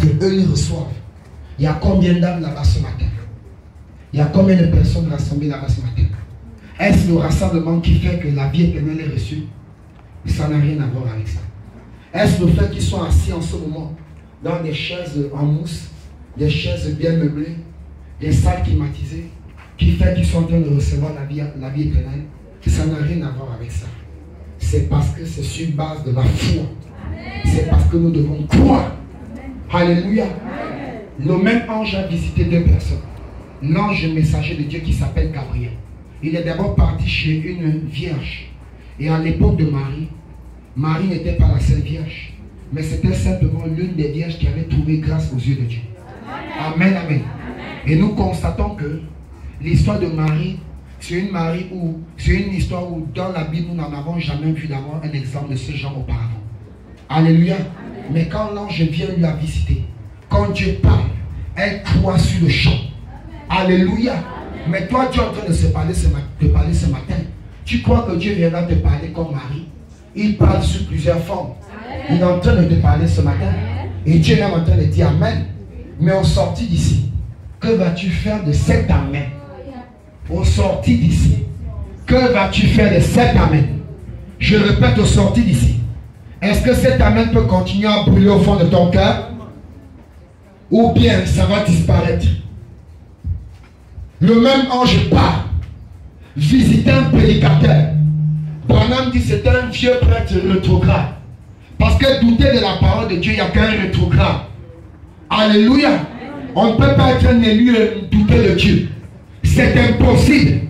qu'eux ils reçoivent. Il y a combien d'âmes là-bas ce matin? Il y a combien de personnes rassemblées là-bas ce matin? Est-ce le rassemblement qui fait que la vie éternelle est reçue? Ça n'a rien à voir avec ça. Est-ce le fait qu'ils sont assis en ce moment dans des chaises en mousse, des chaises bien meublées, des salles climatisées, qui fait qu'ils sont en train de recevoir la vie éternelle? Ça n'a rien à voir avec ça. C'est parce que c'est sur base de la foi. C'est parce que nous devons croire. Alléluia. Le même ange a visité deux personnes. L'ange messager de Dieu qui s'appelle Gabriel. Il est d'abord parti chez une vierge. Et à l'époque de Marie, Marie n'était pas la seule vierge, mais c'était simplement l'une des vierges qui avait trouvé grâce aux yeux de Dieu. Amen, amen. Et nous constatons que l'histoire de Marie, c'est une histoire où dans la Bible, nous n'en avons jamais vu d'avoir un exemple de ce genre auparavant. Alléluia. Mais quand l'ange vient lui la visiter, quand Dieu parle, elle croit sur le champ. Alléluia. Mais toi, tu es en train de te parler ce matin. Tu crois que Dieu viendra te parler comme Marie? Il parle sur plusieurs formes. Il est en train de te parler ce matin. Et Dieu est en train de dire Amen. Mais au sorti d'ici, que vas-tu faire de cet Amen? Au sorti d'ici, que vas-tu faire de cet Amen? Je répète, au sorti d'ici. Est-ce que cet Amen peut continuer à brûler au fond de ton cœur? Ou bien ça va disparaître? Le même ange part visiter un prédicateur. Branham dit c'était un vieux prêtre rétrograde. Parce que douter de la parole de Dieu, il n'y a qu'un rétrograde. Alléluia. On ne peut pas être un élu et douter de Dieu. C'est impossible.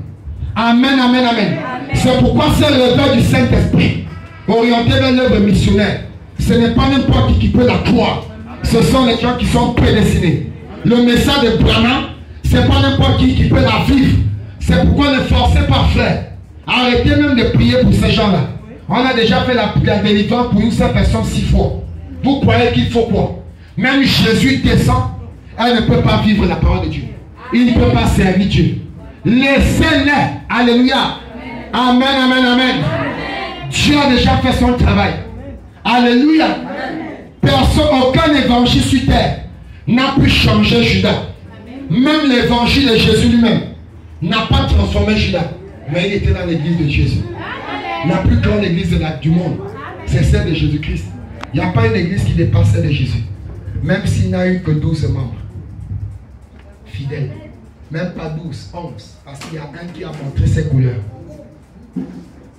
Amen, amen, amen. C'est pourquoi c'est l'œuvre du Saint-Esprit orienté vers l'œuvre missionnaire. Ce n'est pas n'importe qui peut la croire. Ce sont les gens qui sont prédestinés. Le message de Branham, ce n'est pas n'importe qui peut la vivre. C'est pourquoi ne forcez pas, frère. Arrêtez même de prier pour ces gens-là. On a déjà fait la délivrance pour une seule personne 6 fois. Vous croyez qu'il faut quoi? Même Jésus descend, elle ne peut pas vivre la parole de Dieu. Il ne peut pas servir Dieu. Laissez-les. Alléluia. Amen, amen, amen. Dieu a déjà fait son travail. Alléluia. Personne, aucun évangile sur terre n'a pu changer Judas. Même l'évangile de Jésus lui-même n'a pas transformé Judas. Mais il était dans l'église de Jésus. La plus grande église du monde, c'est celle de Jésus-Christ. Il n'y a pas une église qui dépasse celle de Jésus. Même s'il n'a eu que 12 membres fidèles. Même pas 12, 11. Parce qu'il y a un qui a montré ses couleurs.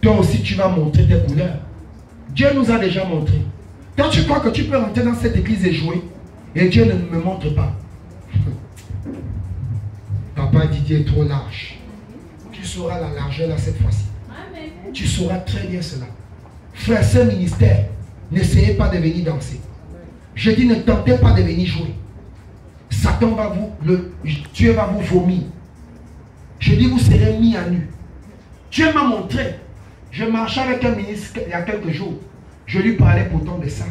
Toi aussi, tu vas montrer tes couleurs. Dieu nous a déjà montré. Toi, tu crois que tu peux rentrer dans cette église et jouer, et Dieu ne me montre pas. Papa Didier est trop large. Tu sauras la largeur là cette fois-ci. Tu sauras très bien cela. Frère, ce ministère, n'essayez pas de venir danser. Je dis, ne tentez pas de venir jouer. Satan va Dieu va vous vomir. Je dis, vous serez mis à nu. Dieu m'a montré. Je marchais avec un ministre il y a quelques jours. Je lui parlais pourtant de ça.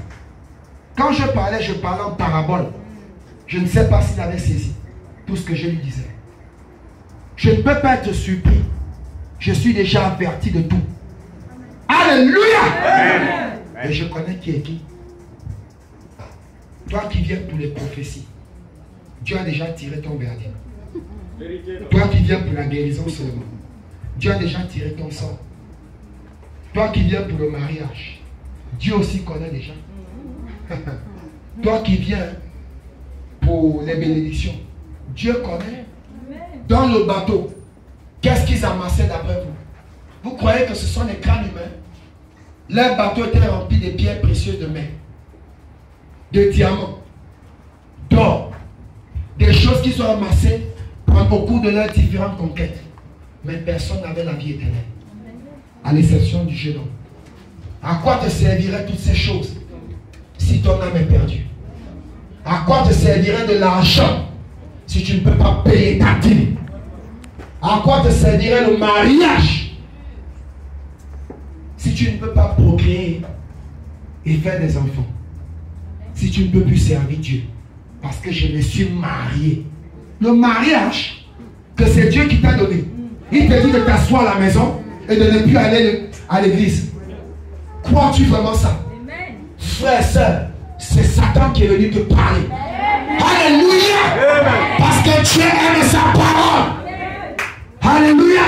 Quand je parlais en parabole. Je ne sais pas s'il avait saisi tout ce que je lui disais. Je ne peux pas être surpris. Je suis déjà averti de tout. Alléluia. Et je connais qui est qui. Toi qui viens pour les prophéties, Dieu a déjà tiré ton verdict. Toi qui viens pour la guérison seulement, Dieu a déjà tiré ton sort. Toi qui viens pour le mariage, Dieu aussi connaît déjà. Toi qui viens pour les bénédictions, Dieu connaît. Dans le bateau, qu'est-ce qu'ils amassaient d'après vous? Vous croyez que ce sont des crânes humains? Leur bateau était rempli de pierres précieuses de mer, de diamants, d'or, des choses qui sont amassées au cours de leurs différentes conquêtes. Mais personne n'avait la vie éternelle, à l'exception du jeune homme. À quoi te serviraient toutes ces choses si ton âme est perdue? À quoi te servirait de l'argent si tu ne peux pas payer ta dîme? À quoi te servirait le mariage si tu ne peux pas procréer et faire des enfants? Si tu ne peux plus servir Dieu parce que je me suis marié. Le mariage que c'est Dieu qui t'a donné, il te dit de t'asseoir à la maison et de ne plus aller à l'église. Crois-tu vraiment ça? Frère, sœur, c'est Satan qui est venu te parler. Alléluia. Parce que Dieu aime sa parole. Alléluia.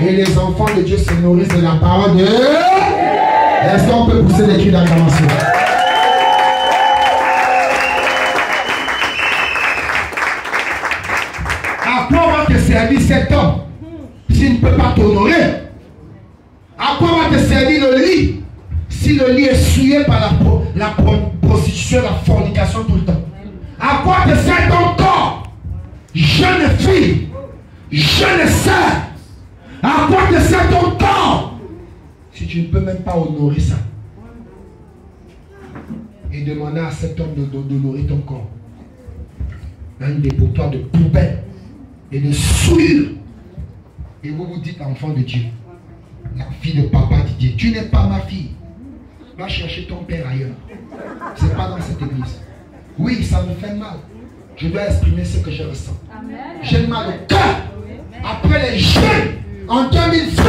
Et les enfants de Dieu se nourrissent de la parole de... Est-ce qu'on peut pousser les cris d'acclamation? À quoi va te servir cet homme s'il ne peut pas t'honorer? À quoi va te servir le lit si le lit est souillé par la prostitution, la fornication tout le temps? À quoi te sert ton corps, jeune fille, jeune sœur? À quoi te sert ton corps si tu ne peux même pas honorer ça? Et demander à cet homme d'honorer ton corps. Un dépotoir de poubelle et de souillure. Et vous vous dites enfant de Dieu, la fille de papa Didier, tu n'es pas ma fille. Va chercher ton père ailleurs. C'est pas dans cette église. Oui, ça me fait mal. Je dois exprimer ce que je ressens. J'ai mal au cœur. Après les jeunes, en 2020,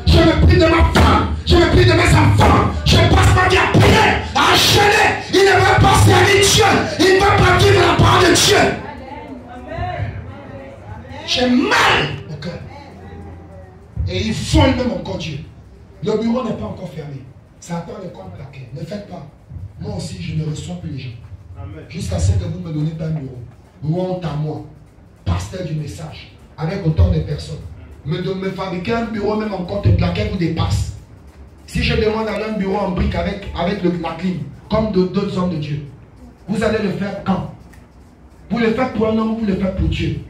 je me prie de ma femme, je me prie de mes enfants, je passe ma vie à prier, à jeûner. Il ne veut pas servir Dieu, il ne veut pas vivre la parole de Dieu. J'ai mal au cœur. Et ils volent même encore Dieu. Le bureau n'est pas encore fermé. Ça attend le compte plaqué. Ne faites pas. Moi aussi, je ne reçois plus les gens. Jusqu'à ce que vous me donnez un bureau. Honte à moi, pasteur du message, avec autant de personnes. Me fabriquer un bureau, même en compte plaqué, vous dépasse. Si je demande à un bureau en brique avec la clim, comme d'autres hommes de Dieu, vous allez le faire quand? Vous le faites pour un homme ou vous le faites pour Dieu?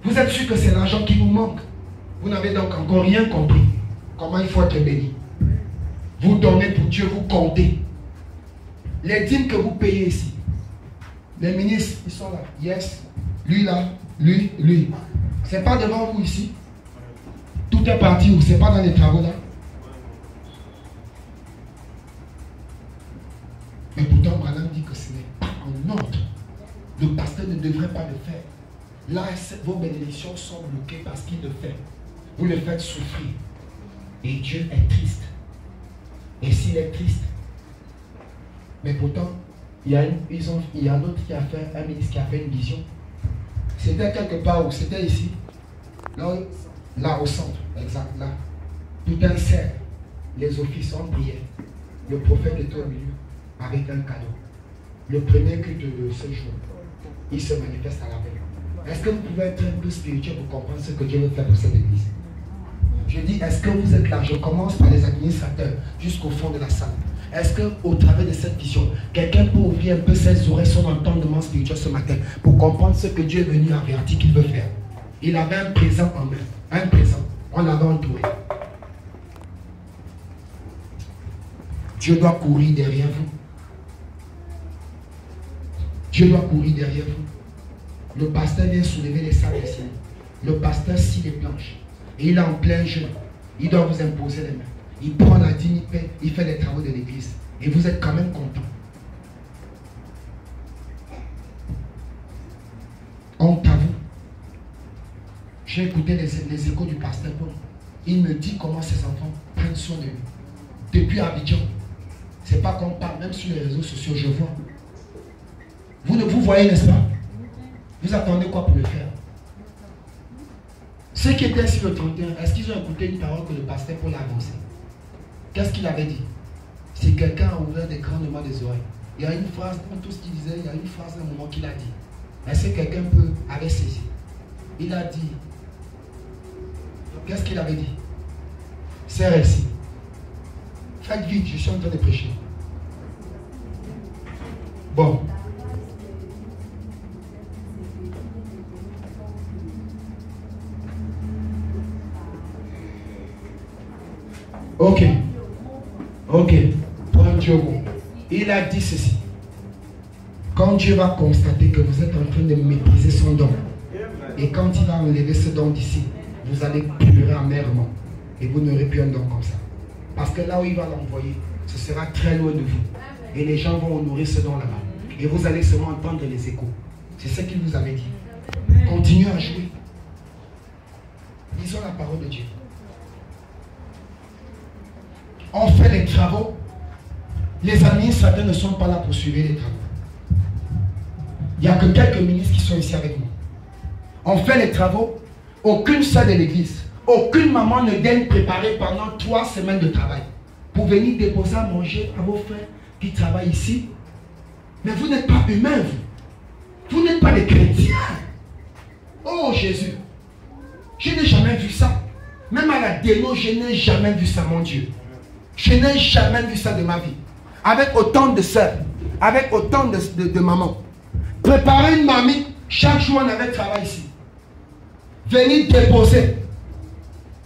Vous êtes sûr que c'est l'argent qui vous manque? Vous n'avez donc encore rien compris. Comment il faut être béni. Vous donnez pour Dieu, vous comptez. Les dîmes que vous payez ici, les ministres, ils sont là. Yes. Lui là, lui. C'est pas devant vous ici. Tout est parti où? C'est pas dans les travaux là. Mais pourtant, Branham dit que ce n'est pas en ordre. Le pasteur ne devrait pas le faire. Là, vos bénédictions sont bloquées parce qu'il le fait. Vous le faites souffrir. Et Dieu est triste. Et s'il est triste, mais pourtant, il y a l'autre qui a fait, un ministre qui a fait une vision. C'était quelque part où? C'était ici. Là au centre, exact, là. Tout un cercle. Les offices ont prié. Le prophète était au milieu avec un cadeau. Le premier culte de ce jour, il se manifeste à la veille. Est-ce que vous pouvez être un peu spirituel pour comprendre ce que Dieu veut faire pour cette église? Je dis, est-ce que vous êtes là? Je commence par les administrateurs jusqu'au fond de la salle. Est-ce qu'au travers de cette vision, quelqu'un peut ouvrir un peu ses oreilles, son entendement spirituel ce matin pour comprendre ce que Dieu est venu avertir qu'il veut faire? Il avait un présent en main. Un présent. On l'avait entouré. Dieu doit courir derrière vous. Dieu doit courir derrière vous. Le pasteur vient soulever les sables des cieux. Le pasteur scie les planches. Et il est en plein jeûne. Il doit vous imposer les mains. Il prend la dîme, il fait les travaux de l'église. Et vous êtes quand même content. Honte à vous. J'ai écouté les échos du pasteur Paul. Il me dit comment ses enfants prennent soin de lui. Depuis Abidjan. C'est pas qu'on parle, même sur les réseaux sociaux, je vois. Vous voyez, n'est-ce pas? Vous attendez quoi pour le faire? Ceux qui étaient sur le 31, est-ce qu'ils ont écouté une parole que le pasteur Paul a annoncée? Qu'est-ce qu'il avait dit? Si quelqu'un a ouvert des grandement des oreilles, il y a une phrase, dans tout ce qu'il disait, il y a une phrase à un moment qu'il a dit. Est-ce que quelqu'un avait saisi? Il a dit, qu'est-ce qu'il avait dit? Sœur Elsie, faites vite, je suis en train de prêcher. Bon. Ok. Prends Dieu. Il a dit ceci. Quand Dieu va constater que vous êtes en train de mépriser son don, et quand il va enlever ce don d'ici, vous allez pleurer amèrement. Et vous n'aurez plus un don comme ça. Parce que là où il va l'envoyer, ce sera très loin de vous. Et les gens vont honorer ce don là-bas. Et vous allez seulement entendre les échos. C'est ce qu'il vous avait dit. Continuez à jouer. Lisons la parole de Dieu. On fait les travaux. Les administrateurs ne sont pas là pour suivre les travaux. Il n'y a que quelques ministres qui sont ici avec moi. On fait les travaux. Aucune sœur de l'église, aucune maman ne daigne préparer pendant 3 semaines de travail pour venir déposer à manger à vos frères qui travaillent ici. Mais vous n'êtes pas humains, vous. Vous n'êtes pas des chrétiens. Oh Jésus. Je n'ai jamais vu ça. Même à la démo, je n'ai jamais vu ça, mon Dieu. Je n'ai jamais vu ça de ma vie. Avec autant de sœurs, avec autant de mamans. Préparer une mamie, chaque jour on avait travail ici. Venir déposer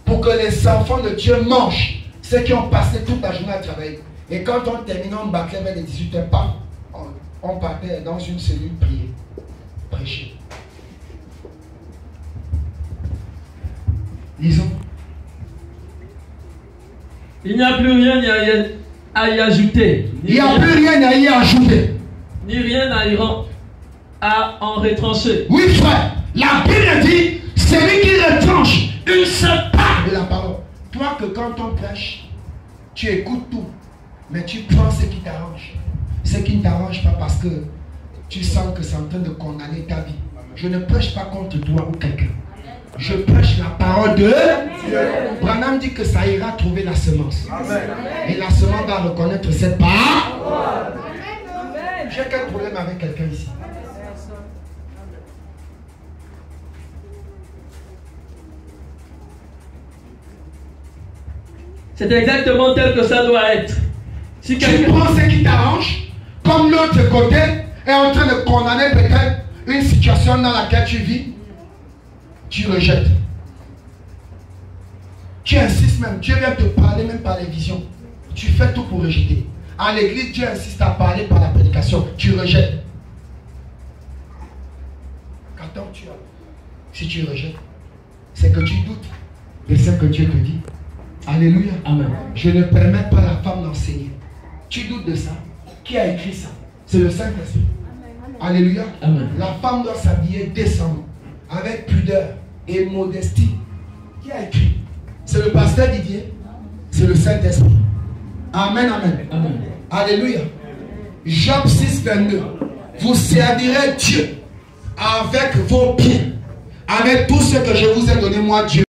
pour que les enfants de Dieu mangent. Ceux qui ont passé toute la journée à travailler. Et quand on terminait, on bâclait vers les 18h, on partait dans une cellule prier, prêcher. Lisons. Il n'y a plus rien à y ajouter. Il n'y a plus rien à y ajouter. Ni rien à en retrancher. Oui, frère. La Bible dit, celui qui retranche une seule part de la parole. Toi que quand on prêche, tu écoutes tout. Mais tu prends ce qui t'arrange. Ce qui ne t'arrange pas parce que tu sens que c'est en train de condamner ta vie. Je ne prêche pas contre toi ou quelqu'un. Je prêche la parole de Dieu. Branham dit que ça ira trouver la semence. Amen. Et la semence doit reconnaître cette part. J'ai quel problème avec quelqu'un ici? C'est exactement tel que ça doit être. Si tu prends ce qui t'arrange, comme l'autre côté est en train de condamner peut-être une situation dans laquelle tu vis, tu rejettes. Tu insistes même, Dieu vient te parler même par les visions. Tu fais tout pour rejeter. À l'église, Dieu insiste à parler par la prédication. Tu rejettes. Qu'attends-tu alors? Si tu rejettes, c'est que tu doutes de ce que Dieu te dit. Alléluia. Amen. Je ne permets pas à la femme d'enseigner. Tu doutes de ça? Qui a écrit ça? C'est le Saint-Esprit. Alléluia. Amen. La femme doit s'habiller décemment, avec pudeur et modestie. Qui a écrit? C'est le pasteur Didier. C'est le Saint-Esprit. Amen, amen. Amen. Alléluia. Job 6, 22. Vous servirez Dieu avec vos pieds, avec tout ce que je vous ai donné, moi, Dieu.